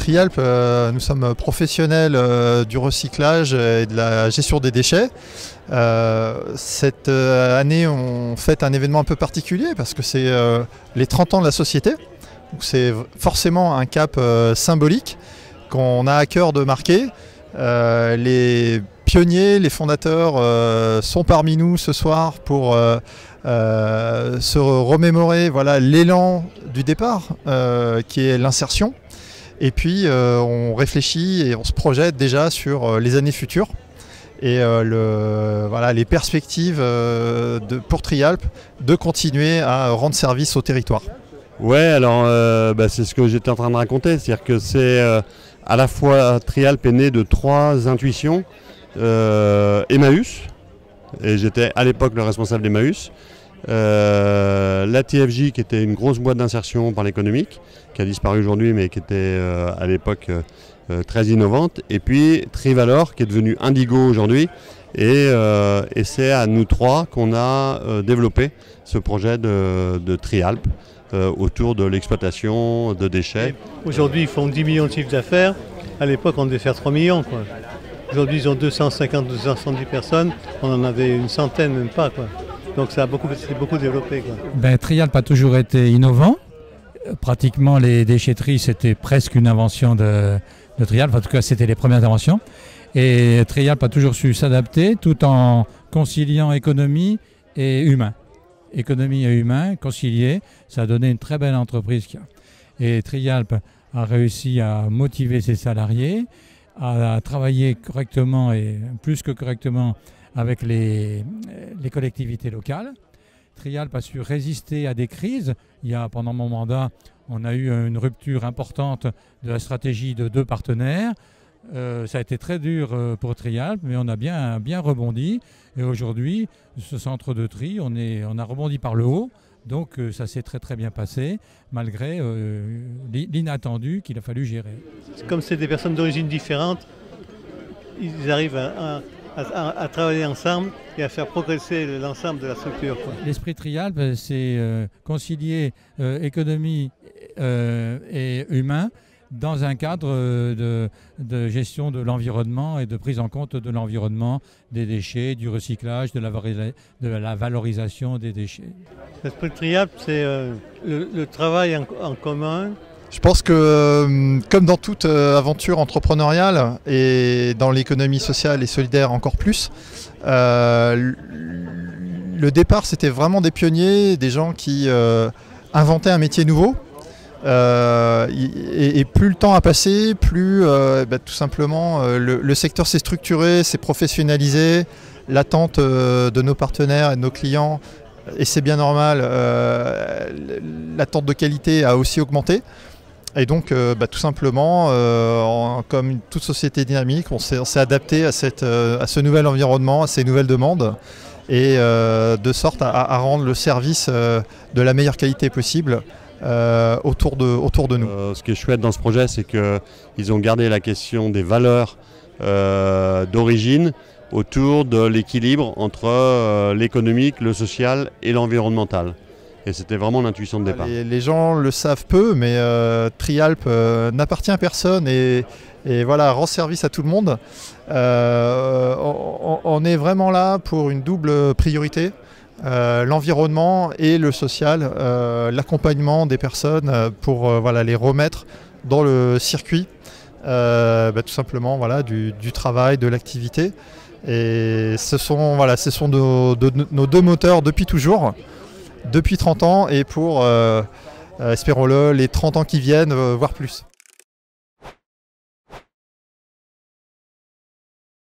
Trialp, nous sommes professionnels du recyclage et de la gestion des déchets. Cette année, on fête un événement un peu particulier parce que c'est les 30 ans de la société. C'est forcément un cap symbolique qu'on a à cœur de marquer. Les pionniers, les fondateurs sont parmi nous ce soir pour se remémorer l'élan du départ qui est l'insertion. Et puis on réfléchit et on se projette déjà sur les années futures et les perspectives pour Trialp de continuer à rendre service au territoire. Ouais, alors c'est ce que j'étais en train de raconter, c'est-à-dire que c'est à la fois Trialp est né de 3 intuitions, Emmaüs, et j'étais à l'époque le responsable d'Emmaüs, la TFJ qui était une grosse boîte d'insertion par l'économique, qui a disparu aujourd'hui mais qui était à l'époque très innovante, et puis Trivalor qui est devenu Indigo aujourd'hui, et c'est à nous 3 qu'on a développé ce projet de Trialp autour de l'exploitation de déchets. Aujourd'hui ils font 10 millions de chiffre d'affaires, à l'époque on devait faire 3 millions. Aujourd'hui ils ont 250-270 personnes, on en avait une centaine même pas. Donc ça a beaucoup développé. Trialp a toujours été innovant. Pratiquement les déchetteries c'était presque une invention de Trialp, en tout cas c'était les premières inventions. Et Trialp a toujours su s'adapter tout en conciliant économie et humain. Économie et humain conciliés, ça a donné une très belle entreprise. Et Trialp a réussi à motiver ses salariés, à travailler correctement et plus que correctement avec les collectivités locales. Trialp a su résister à des crises. Pendant mon mandat, on a eu une rupture importante de la stratégie de 2 partenaires. Ça a été très dur pour Trialp, mais on a bien rebondi. Et aujourd'hui, ce centre de tri, on a rebondi par le haut. Donc ça s'est très bien passé, malgré l'inattendu qu'il a fallu gérer. Comme c'est des personnes d'origine différentes, ils arrivent à travailler ensemble et à faire progresser l'ensemble de la structure. L'esprit Trialp, c'est concilier économie et humain dans un cadre de gestion de l'environnement et de prise en compte de l'environnement, des déchets, du recyclage, de la valorisation des déchets. L'esprit Trialp, c'est le travail en commun. Je pense que, comme dans toute aventure entrepreneuriale et dans l'économie sociale et solidaire encore plus, le départ c'était vraiment des pionniers, des gens qui inventaient un métier nouveau. Et plus le temps a passé, plus tout simplement le secteur s'est structuré, s'est professionnalisé, l'attente de nos partenaires et de nos clients, et c'est bien normal, l'attente de qualité a aussi augmenté. Et donc tout simplement, comme toute société dynamique, on s'est adapté à ce nouvel environnement, à ces nouvelles demandes, et de sorte à rendre le service de la meilleure qualité possible autour de nous. Ce qui est chouette dans ce projet, c'est qu'ils ont gardé la question des valeurs d'origine autour de l'équilibre entre l'économique, le social et l'environnemental. Et c'était vraiment l'intuition de départ. Les gens le savent peu, mais Trialp n'appartient à personne et rend service à tout le monde. On est vraiment là pour une double priorité. L'environnement et le social, l'accompagnement des personnes pour les remettre dans le circuit tout simplement du travail, de l'activité. Et ce sont nos 2 moteurs depuis toujours, depuis 30 ans et pour, espérons-le, les 30 ans qui viennent, voire plus.